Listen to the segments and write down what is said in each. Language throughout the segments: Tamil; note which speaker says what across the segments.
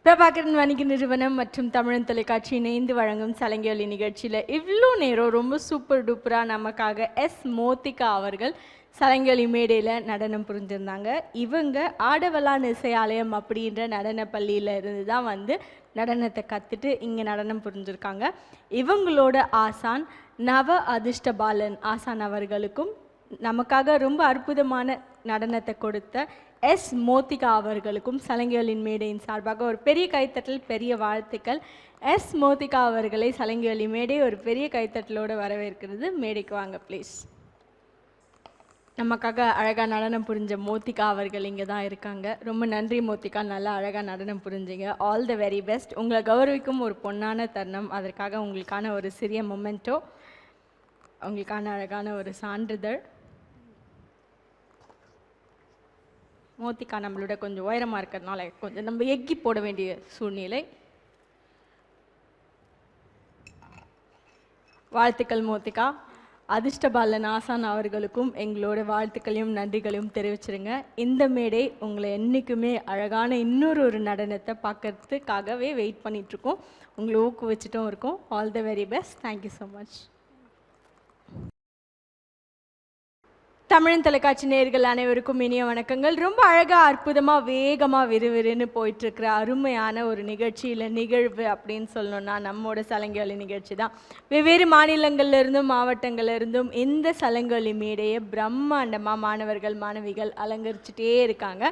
Speaker 1: பிரபாகரன் வணிக நிறுவனம் மற்றும் தமிழன் தொலைக்காட்சி இணைந்து வழங்கும் சலங்கை நிகழ்ச்சியில் இவ்வளோ நேரம் ரொம்ப சூப்பர் டூப்பராக நமக்காக மோத்திகா அவர்கள் சலங்கை மேடையில் நடனம் புரிஞ்சிருந்தாங்க. இவங்க ஆடவலான் இசையாலயம் அப்படின்ற நடன பள்ளியில் இருந்து தான் நடனத்தை கற்றுட்டு இங்கே நடனம் புரிஞ்சிருக்காங்க. இவங்களோட ஆசான் நவ அதிர்ஷ்ட பாலன் ஆசான் அவர்களுக்கும் நமக்காக ரொம்ப அற்புதமான நடனத்தை கொடுத்த மோத்திகா அவர்களுக்கும் சலங்கைகளின் மேடையின் சார்பாக ஒரு பெரிய கைத்தட்டல், பெரிய வாழ்த்துக்கள். மோத்திகா அவர்களை சலங்கைகளின் மேடை ஒரு பெரிய கைத்தட்டலோடு வரவேற்கிறது. மேடைக்கு வாங்க ப்ளீஸ். நமக்காக அழகாக நடனம் புரிஞ்ச மோத்திகா அவர்கள் இங்கே தான் இருக்காங்க. ரொம்ப நன்றி மோத்திகா, நல்லா அழகாக நடனம் புரிஞ்சிங்க. All the very best. உங்களை கௌரவிக்கும் ஒரு பொன்னான தருணம். அதற்காக உங்களுக்கான ஒரு சிறிய மொமெண்டோ, உங்களுக்கான அழகான ஒரு சான்றிதழ். மோத்திகா நம்மளோட கொஞ்சம் உயரமாக இருக்கிறதுனால கொஞ்சம் நம்ம எக்கி போட வேண்டிய சூழ்நிலை. வாழ்த்துக்கள் மோத்திகா. அதிர்ஷ்டபாலன் ஆசான் அவர்களுக்கும் எங்களோட வாழ்த்துக்களையும் நன்றிகளையும் தெரிவிச்சிருங்க. இந்த மேடை உங்களை என்றைக்குமே அழகான இன்னொரு நடனத்தை பார்க்கறதுக்காகவே வெயிட் பண்ணிகிட்ருக்கோம். உங்களை ஊக்குவிச்சிட்டும் இருக்கோம். All the very best. Thank you so much. தமிழன் தொலைக்காட்சி நேயர்கள் அனைவருக்கும் இனிய வணக்கங்கள். ரொம்ப அழகாக அற்புதமாக வேகமாக விறுவிறுன்னு போயிட்டுருக்கிற அருமையான ஒரு நிகழ்வு அப்படின்னு சொல்லணும்னா நம்மோட சலங்கை நிகழ்ச்சி தான். வெவ்வேறு மாநிலங்கள்லேருந்தும் மாவட்டங்கள்லேருந்தும் இந்த சலங்கை மேடையை பிரம்மாண்டமாக மாணவர்கள் மாணவிகள் அலங்கரிச்சுட்டே இருக்காங்க.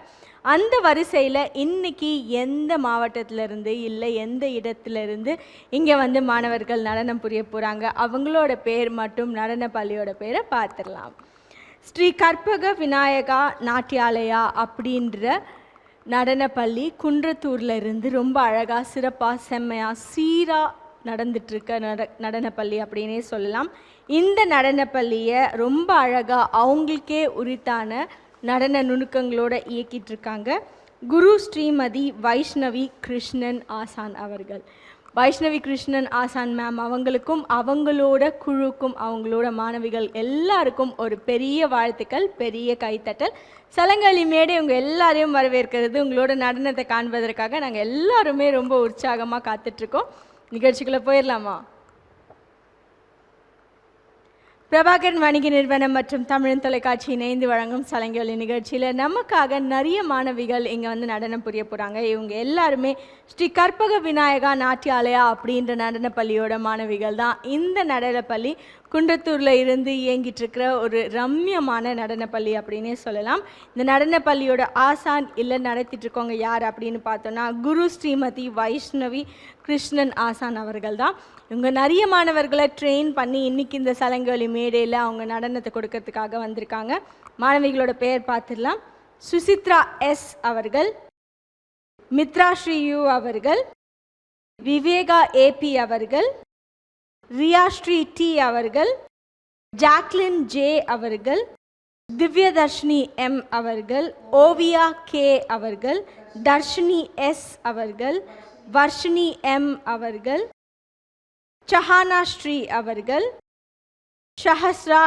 Speaker 1: அந்த வரிசையில் இன்றைக்கி எந்த மாவட்டத்திலேருந்து இல்லை எந்த இடத்துலேருந்து இங்கே மாணவர்கள் நடனம் புரிய போகிறாங்க, அவங்களோட பேர் மற்றும் நடன பள்ளியோட பேரை பார்த்துடலாம். ஸ்ரீ கற்பக விநாயகா நாட்டியாலயா அப்படின்ற நடனப்பள்ளி குன்றத்தூரில் இருந்து ரொம்ப அழகாக சிறப்பாக செம்மையாக சீராக நடந்துட்டுருக்க நடனப்பள்ளி அப்படின்னே சொல்லலாம். இந்த நடனப்பள்ளியை ரொம்ப அழகாக அவங்களுக்கே உரித்தான நடன நுணுக்கங்களோடு இயக்கிட்டு இருக்காங்க குரு ஸ்ரீமதி வைஷ்ணவி கிருஷ்ணன் ஆசான் அவர்கள். வைஷ்ணவி கிருஷ்ணன் ஆசான் மேம் அவங்களுக்கும் அவங்களோட குழுக்கும் அவங்களோட மாணவிகள் எல்லாருக்கும் ஒரு பெரிய வாழ்த்துக்கள், பெரிய கைத்தட்டல். சலங்கை மேடை உங்கள் எல்லாரையும் வரவேற்கிறது. உங்களோட நடனத்தை காண்பதற்காக நாங்கள் எல்லாருமே ரொம்ப உற்சாகமாக காத்துட்ருக்கோம். நிகழ்ச்சிக்குள்ளே போயிடலாமா? பிரபாகரன் வணிக நிறுவனம் மற்றும் தமிழன் தொலைக்காட்சி இணைந்து வழங்கும் சலங்கை நிகழ்ச்சியில் நமக்காக நிறைய மாணவிகள் இங்கே நடனம் புரிய போகிறாங்க. இவங்க எல்லாருமே ஸ்ரீ கற்பக விநாயகா நாட்டியாலயா அப்படின்ற நடனப்பள்ளியோட மாணவிகள் தான். இந்த நடனப்பள்ளி குன்றத்தூரில் இருந்து இயங்கிட்டு இருக்கிற ஒரு ரம்யமான நடனப்பள்ளி அப்படின்னே சொல்லலாம். இந்த நடனப்பள்ளியோட ஆசான் இல்லை நடத்திட்டுருக்கவங்க யார் அப்படின்னு பார்த்தோன்னா குரு ஸ்ரீமதி வைஷ்ணவி கிருஷ்ணன் ஆசான் அவர்கள் தான். இவங்க நிறைய மாணவர்களை ட்ரெயின் பண்ணி இன்றைக்கி இந்த சலங்கை மேடையில் அவங்க நடனத்தை கொடுக்கறதுக்காக வந்திருக்காங்க. மாணவிகளோட பெயர் பார்த்துடலாம். சுசித்ரா எஸ் அவர்கள், மித்ரா ஸ்ரீயு அவர்கள், விவேகா ஏபி அவர்கள், ரியாஸ்ரீ டி அவர்கள், ஜாக்லின் ஜே அவர்கள், திவ்யதர்ஷினி எம் அவர்கள், ஓவியா கே அவர்கள், தர்ஷினி எஸ் அவர்கள், வர்ஷினி எம் அவர்கள், சஹானா ஸ்ரீ அவர்கள், ஷஹஸ்ரா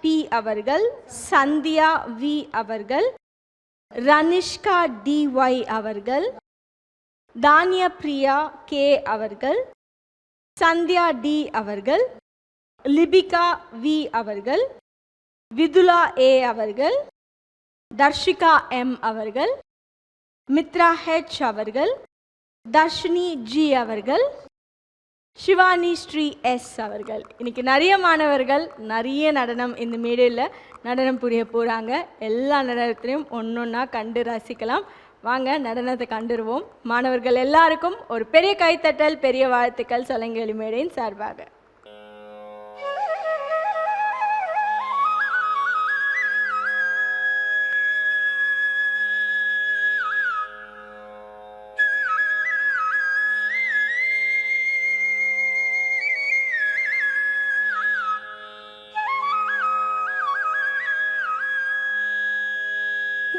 Speaker 1: பி அவர்கள், சந்தியா வி அவர்கள், ரனிஷ்கா டி ஒய் அவர்கள், தானிய பிரியா கே அவர்கள், சந்தியா டி அவர்கள், லிபிகா வி அவர்கள், விதுலா ஏ அவர்கள், தர்ஷிகா எம் அவர்கள், மித்ரா ஹெச் அவர்கள், தர்ஷினி ஜி அவர்கள், சிவானி ஸ்ரீ எஸ் அவர்கள். இன்றைக்கி நிறைய மாணவர்கள் நிறைய நடனம் இந்த மேடையில் நடனம் புரிய போகிறாங்க. எல்லா நடனத்திலையும் ஒன்றொன்னா கண்டு ரசிக்கலாம். வாங்க நடனத்தை கண்டுருவோம். மாணவர்கள் எல்லாருக்கும் ஒரு பெரிய கைத்தட்டல், பெரிய வாழ்த்துக்கள் சலங்கை மேடையின் சார்பாக.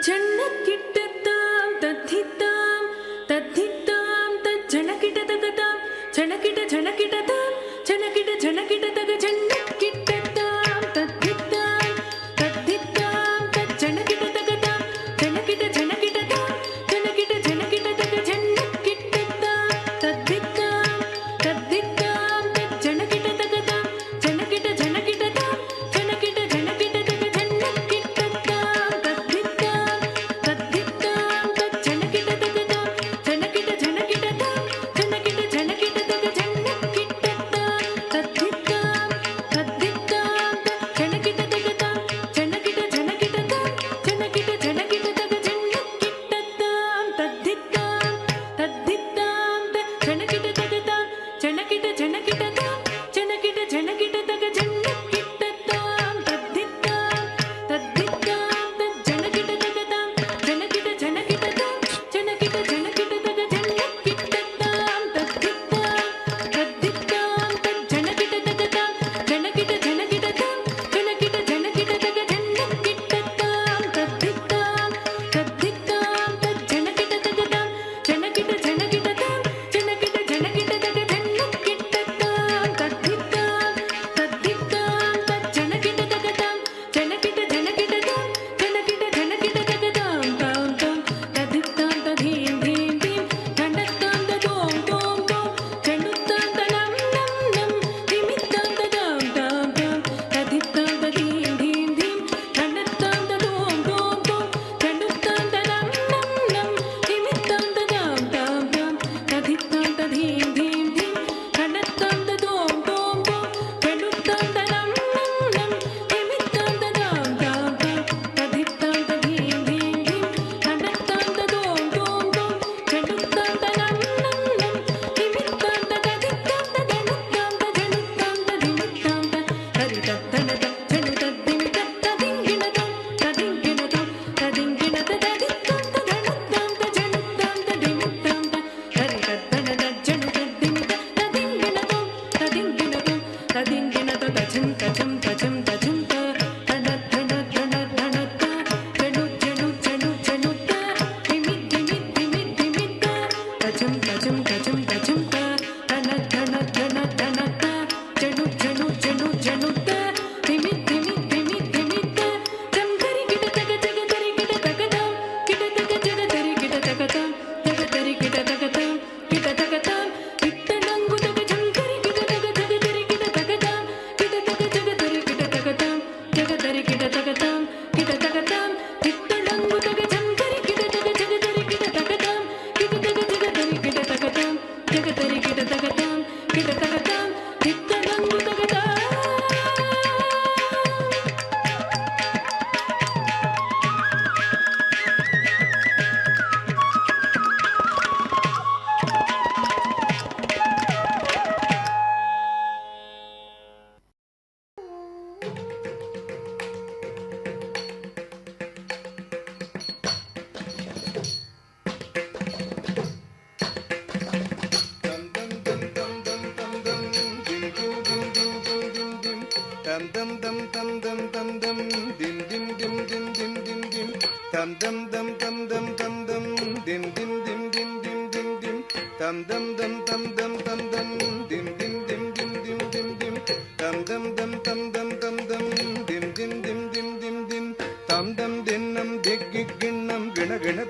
Speaker 2: ஜன்னக்கிட்டதாம் தத்தித்தாம் தத்தித்தாம் தஜனக்கிட்டதகதாம் ஜனக்கிட்ட ஜனக்கிட்டதாம் ஜனக்கிட்ட ஜனக்கிட்டதக ஜன்னக்கிட்டதாம் தத்தித்தாம் தத்தித்தாம் தஜனக்கிட்டதகதாம் ஜனக்கிட்ட ஜனக்கிட்டதாம் ஜனக்கிட்ட ஜனக்கிட்டதக ஜன்னக்கிட்டதாம்
Speaker 3: dam tam dam tam dam dim dim dim dim dim dim dim tam dam dam tam dam tam dam dim dim dim dim dim dim dim tam dam dam tam dam tam dam dim dim dim dim dim dim dim tam dam dam tam dam tam dam dim dim dim dim dim dim tam dam dinnam digginnam gina gina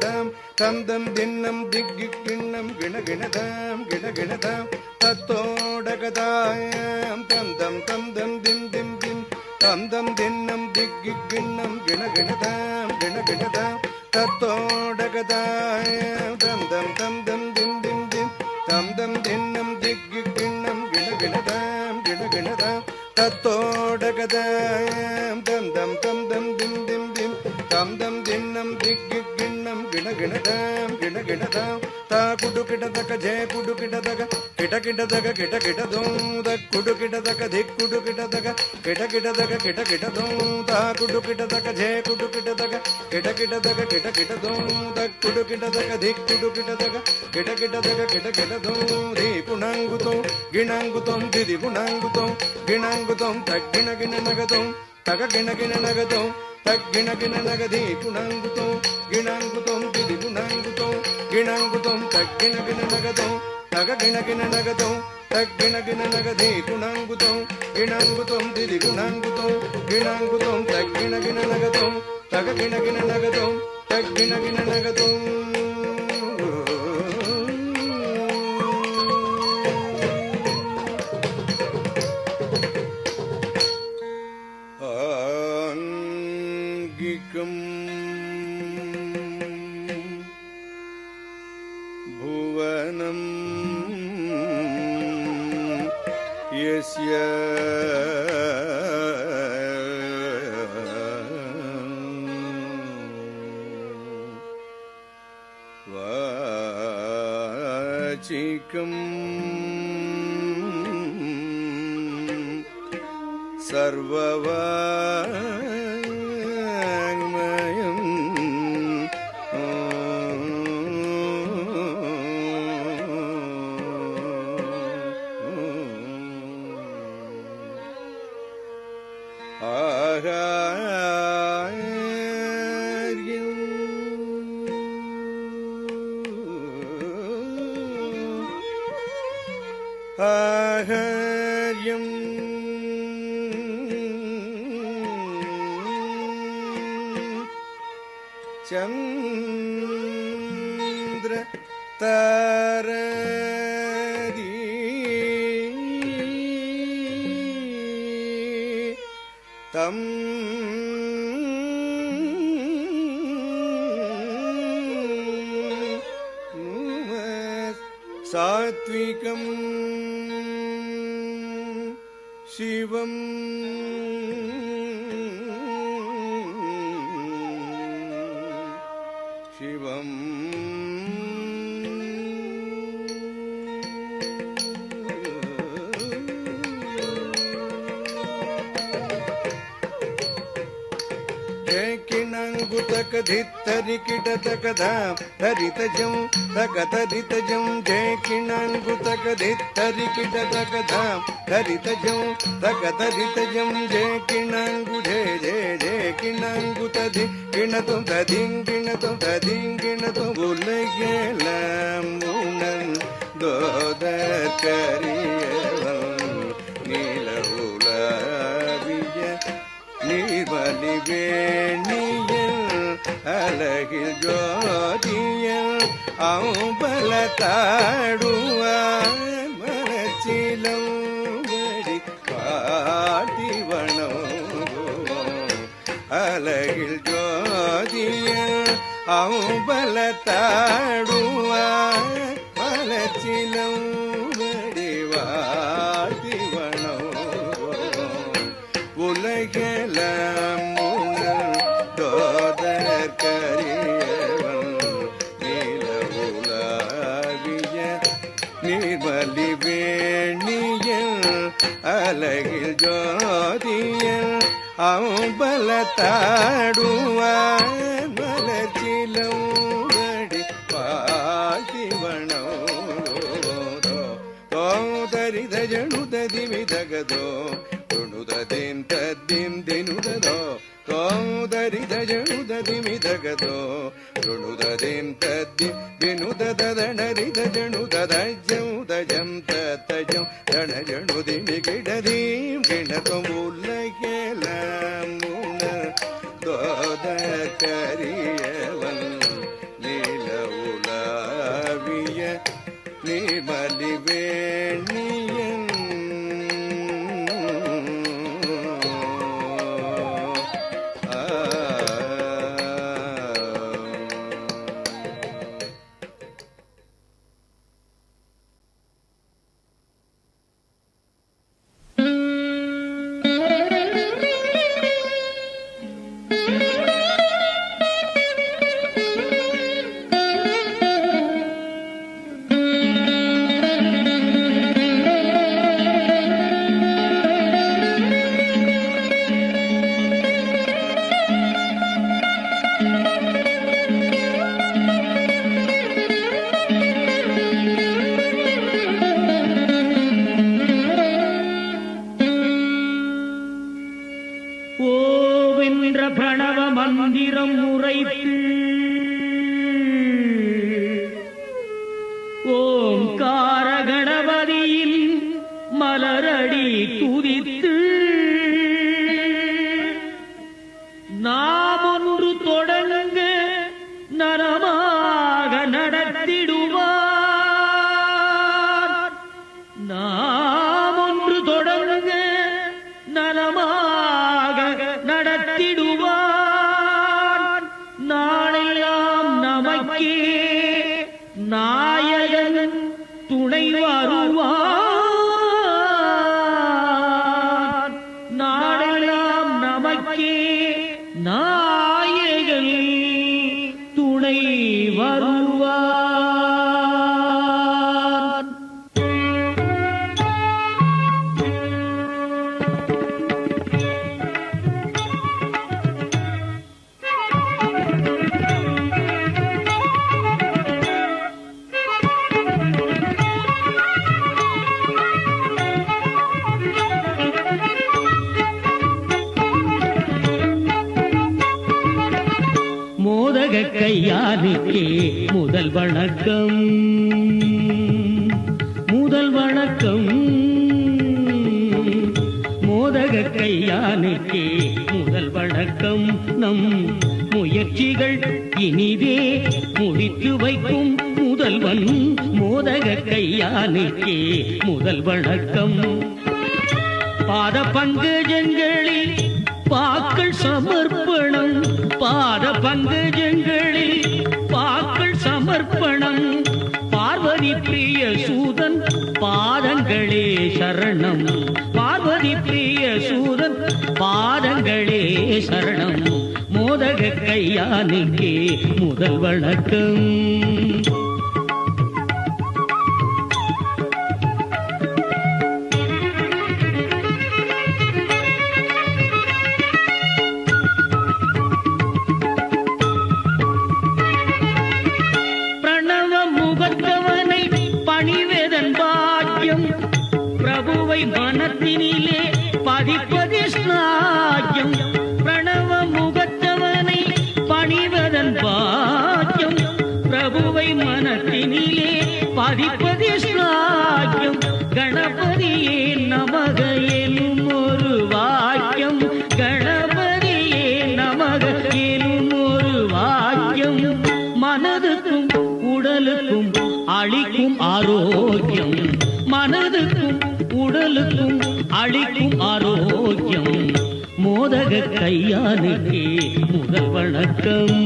Speaker 3: dam tam dam dinnam digginnam gina gina dam தத்தோடகதாயம் தம் தம் தம் தம் திம் திம் திம் தம் தம் தின்னம் திக்கிண்ணம் கிணகிணதாம் கிணகிணதாம் தத்தோடகதாயம் தம் தம் தம் தம் திம் திம் திம் தம் தம் தின்னம் திக்கிண்ணம் கிணகிணதாம் கிணகிணதாம் தத்தோடகதாயம் தம் தம் தம் தம் திம் திம் திம் தம் தம் தின்னம் திக்கிண்ணம் கிணகிணதாம் கிணகிணதாம் தா குடு கிடதக ஜெய குடு கிடதக கிட கிடதக கிட கிடதோத குடு கிடதக திக் குடு கிடதக கிட கிடதக கிட கிடதோம் தா குடு கிடதக ஜெய குடு கிடதக கிட கிடதக கிட கிடதோத குடு கிடதக திக் குடு கிடதக கிட கிடதக கிட கிடதோம் தி குணங்குதோம் கிணங்குதோம் திதி குணங்குதோம் கிணங்குதோம் தக்கிண கிண நகதோம் தக கிண கிண நகதோம் தக்கிண கிண நகதி குணங்குதோம் கிணங்குதோம் திதி குணங்குதோம் கிணங்குதோம் தக்கிண கிண நகதோம் தக கிண கிண நகதோம் தக்கிண கிண நகதி குணங்குதோம் கிணங்குதோம் திதி குணங்குதோம் கிணங்குதோம் தக்கிண கிண நகதோம் தக கிண கிண நகதோம் தக்கிண கிண நகதோம் भुवनं यस्य वाचिकं सर्ववाङ्मयम् ஆஹர்யம் சந்திர தாரதி தம் சாத்விகம் शिवं शिवं किणंगुतक धित्तरिकिटतकधाम धरितजं तकतरितजं जय किणंगुतक धित्तरिकिटतकधाम धरितजं तकतरितजं जय किणंगु जय जय जय किणंगुतधि किणतुं तधिं किणतुं तधिं किणतुं बुलगेलं मुनं दोदकरियवं नीलउलाविय நீர்வலி வேணியல் அழகில் ஜோதியல் அம்பல தாடுவார் மனச்சிலம் வடி பாட்டிவனம் அழகில் ஜோதியல் அம்பல தாடுவார் மனச்சிலம் வடி வாட்டிவனம் உலகெல்லாம் முனல் தோதற்கரியவன் நீல உலாவிய நீர்மலி வேணியல் அழகில் ஜோதியல் அம்பல தாடுவார் மலர்ச்சிலம் வடி பாசிவனோ தோ தரித ஜனுததி விதகதோ துணுத ததிம் தத்திம் தினுததோ கோதரித ஜணுததிமிதகதோ ருணுததிம் தத்திம் வினுததனரித ஜணுததஜம் தத்தஜம் தனஜணுதிமிகிடதீம் கிணதம் உலகேலம் முன தோத கரியவன் நீல உலாவிய நீமலி வேணியன்
Speaker 4: பிரணவ மந்திரம் உரைத்து ஓம்கார கணபதியின் மலரடி துதித்து நாம் ஒன்று தொடங்க நரமாக நடத்திடுவார். நாம் ஒன்று தொடங்க நலமாக நடத்திடுவார். நாளெல்லாம் நமக்கே நாயகன் துணை வருவார். நாளெல்லாம் நமக்கே நாயகன் துணை வருவார். மோதக கையானுக்கே முதல் வணக்கம், முதல் வணக்கம். மோதக கையானுக்கே முதல் வணக்கம். நம் முயற்சிகள் இனிதே முடித்து வைக்கும் முதல்வன் மோதக கையானுக்கே முதல் வணக்கம். பாத பங்கஜங்களில் பாக்கள் சமர்ப்பணம், பாத பங்கஜங்களில் பாக்கள் சமர்ப்பணம். பார்வதி பிரிய சூதன் பாதங்களே சரணம், பார்வதி பிரிய சூதன் பாதங்களே சரணம். மோதக கையானுக்கே முதல் வணக்கம். பிரபுவை மனத்தினிலே பதிப்பதி ஸ்நாக்கியம். பிரணவ முகத்தவனை பணிவதன் பாக்கியம். பிரபுவை மனத்தினிலே பதிப்பதி ஸ்நாக்கியம். கணபதியே நமக எனும் ஒரு வாக்கியம், கணபதியே நமக எனும் ஒரு வாக்கியம். மனதுக்கும் உடலுக்கும் அளிக்கும் ஆரோக்கியம், மனதுக்கும் உடலுக்கும் அளிக்கும் ஆரோக்கியம். மோதக கையானுக்கே முதல் வணக்கம்.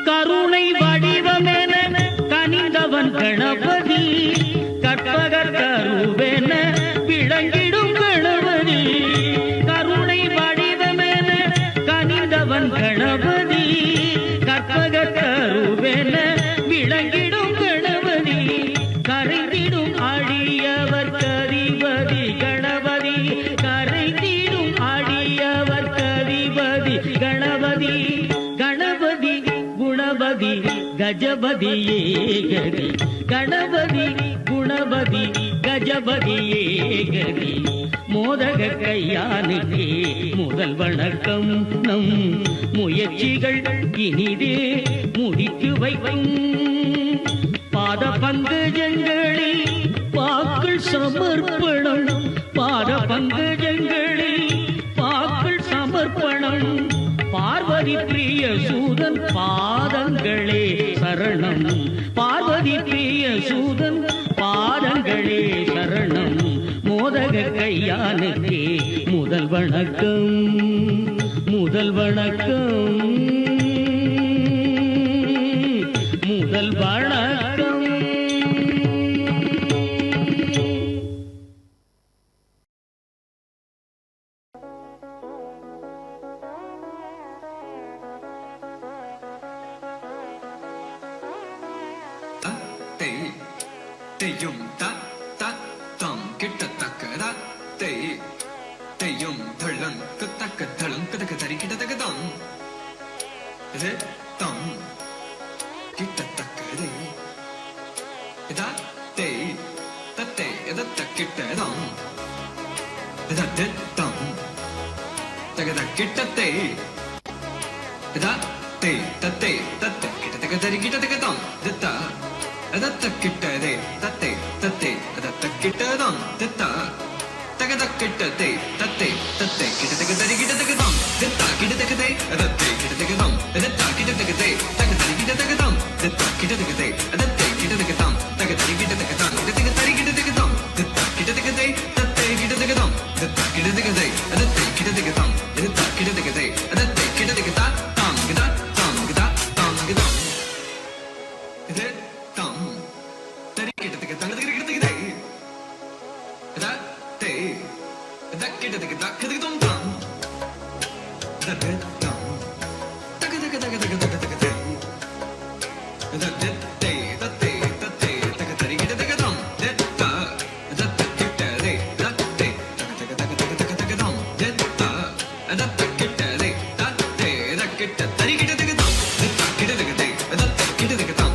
Speaker 4: கருணை வடிவமென கனிந்தவன் கணபதி, கற்பகர் கருவென விளங்கிடும் கணபதி. கருணை வடிவமென கனிந்தவன் கணபதி, கற்பக கஜபதியே கதி கணபதி குணபதி கஜபதியே கதி மோதக கையானுக்கே முதல் வணக்கம் நம் முயற்சிகள் இனிதே முடித்து வைக்கும் பாத பங்கஜங்களில் பாக்கள் சமர்ப்பணம் பாத பங்கஜங்களில் பாக்கள் சமர்ப்பணம் பார்வதி பிரிய சூதன் பாதங்களே சரணம் பார்வதி பிரிய சூதன் பாதங்களே சரணம் மோதக கையானுக்கே முதல் வணக்கம் முதல் வணக்கம் முதல் வணக்கம்
Speaker 5: தெய்யும் த த தம் கிட்ட தக்கதா தெய்யும் தள்ளன் தக்க தளம் கதக்க தரி கிட்ட தக்கதம் இது தம் கிட்ட தக்கதே இதா தெய் தத்தை எதத்த கிட்டதம் இதா தம் தகத கிட்டத்தை இதா தெய் தத்தை தத்தை கிட்ட தக்க தரி கிட்ட தக்கதம் தித்தா அதத்த கிட்டதே தத்தை தத்தை அதத்த கிட்டதம் தித்தா தகத கிட்டதே தத்தை தத்தை கிட்டதக தரி கிட்டதகதம் தித்தா கிட்டதகதே அதத்தை கிட்டதகதம் அதத்தா கிட்டதகதே தகதரி கிட்டதகதம் தித்தா கிட்டதகதே அதத்தை கிட்டதகதம் தகதரி கிட்டதகதம் கிட்டதக தரி கிட்டதகதம் தித்தா கிட்டதகதே தத்தை கிட்டதகதம் தித்தா கிட்டதகதே அதத்தை கிட்டதகதம் அதத்தா கிட்டதகதே அதத்தை கிட்டதகதா தாம் கிடா தாம் கிடா தாம் கிடா இது tam tari kita kita tang kita kita kita ada te ada kita kita kita kita tom tam ada tam taka taka taka taka taka taka te ada te ada te taka tari kita taka tam detta ada kita de ada te taka taka taka taka taka tam detta ada kita de ada kita tari kita taka tam detta kita taka de ada kita taka tam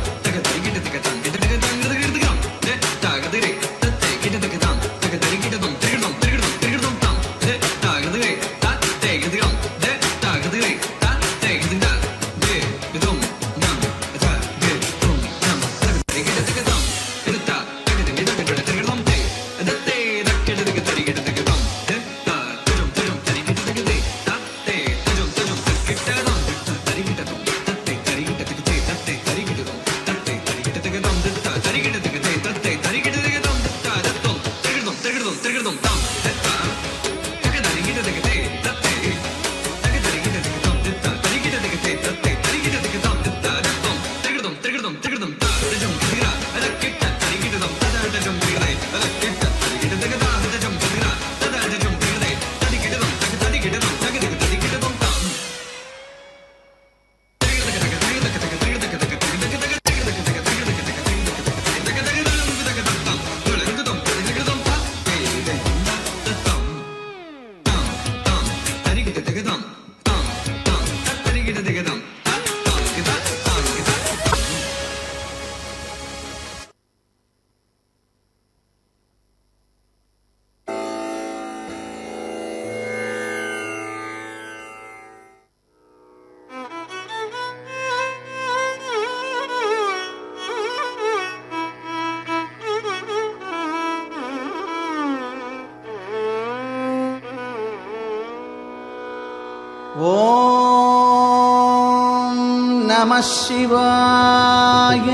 Speaker 6: ஓம் நம சிவாய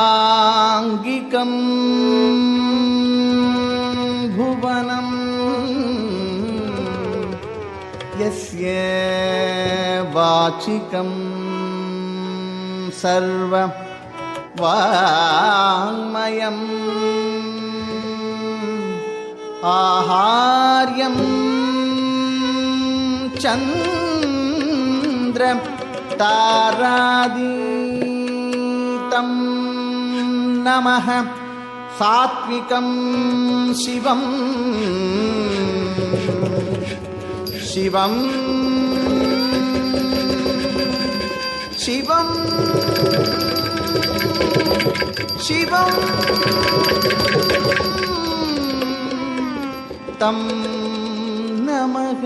Speaker 6: ஆங்கிகம் புவனம் யஸ்ய வாசிகம் சர்வ வாங்மயம் ஆஹார்யம் சந்திர தாராதீதம் நமः சாத்விகம் சிவம் சிவம் शिवं शिवं तं नमः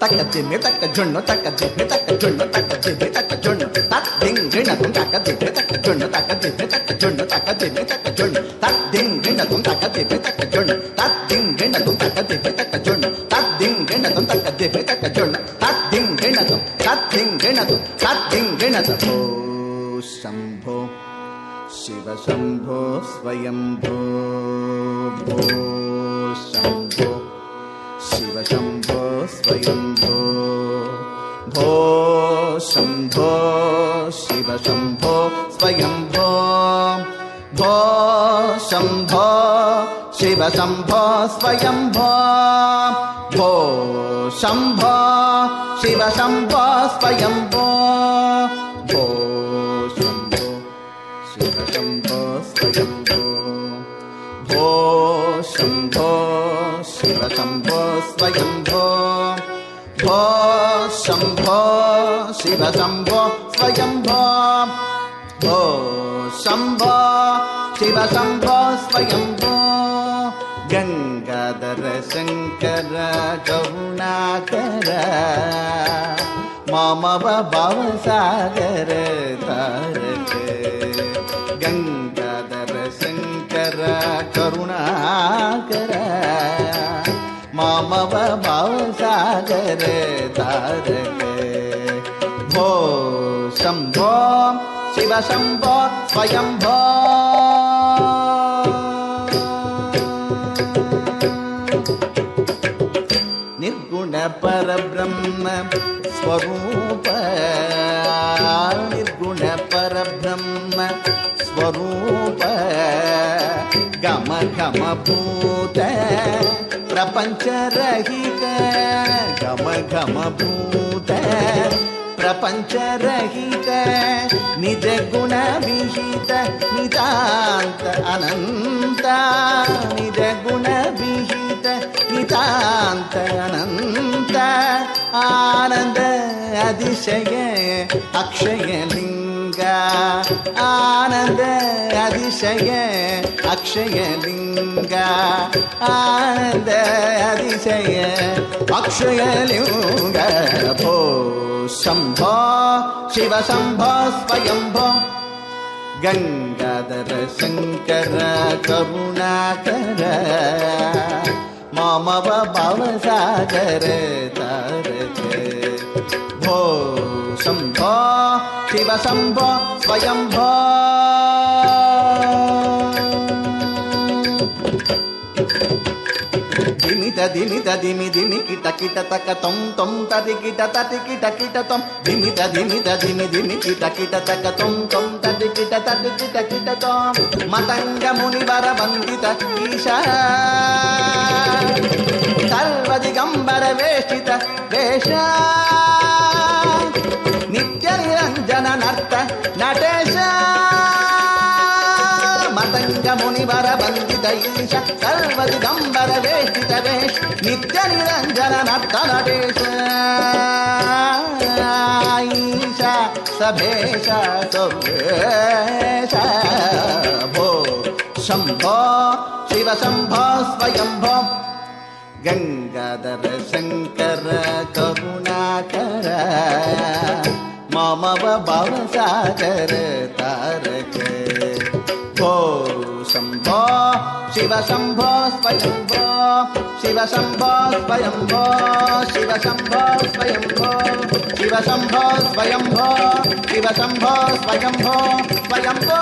Speaker 6: taka jimmy taka junno taka jimmy taka junno taka jimmy taka junno tak ding rina tum taka jimmy taka junno taka jimmy taka junno taka jimmy taka junno tak ding rina tum taka jimmy taka junno tak ding rina tum taka jimmy taka junno tak ding rina tum taka jimmy taka junno tak ding rina tum tak ding rina tum tak ding rina tum oh shambho shiva shambho swayambho oh shambho Shiv Shambho Swayambho भो शंभो शिव शंभो स्वयंभो भो शंभो शिव शंभो स्वयंभो भो शंभो शिव शंभो स्वयंभो भो शंभो शिव शंभो स्वयंभो भो शंभो शिव शंभो स्वयंभो भो शंभो शिव शंभो स्वयंभो भो शंभो शिव शंभो स्वयंभो गंगाधर शंकर करुणाकर मामव भवसागर तारक गंगाधर शंकर करुणाकर मामव भवसागर तारक भो शंभो शिव शंभो स्वयंभो निर्गुण परब्रह्म स्वरूप निर्गुण परब्रह्म स्वरूप गम गम भूत प्रपंच रहित गम गम भूत प्रपंच रहित निज गुण विहित नितांत अनंत निज गुण विहित नितांत अनंत आनंद अतिशय अक्षय लिंग आनंद अतिशय अक्षय लिंग आनंद अतिशय अक्षय लिंग भो शंभो शिव शंभो स्वयंभो गंगाधर शंकर करुणाकर मामव भवसागर तारक भो शंभो शिव शंभो स्वयंभो धिमित धिमित धिमि धिमि किट किट तक तम तम तदि किट किट तम धिमित धिमित धिमि धिमि किट तक तम तदि किट किट तम मतंग मुनिवर वंदित ईशा सर्व दिगंबर वेष्टित वेश नित्य निरंजन नर्त नटेश मतंग मुनिवर वंदित ईश सर्व दिगंबर वेष्टित वेश नित्य निरंजन नर्त नटेश ईशा सभेश सुभेश भो शंभो शिव शंभो स्वयंभो गंगाधर शंकर करुणाकर मामव भवसागर तारक भो शंभो शिव शंभो स्वयंभो शिव शंभो स्वयंभो शिव शंभो स्वयंभो शिव शंभो स्वयंभो शिव शंभो स्वयंभो स्वयंभो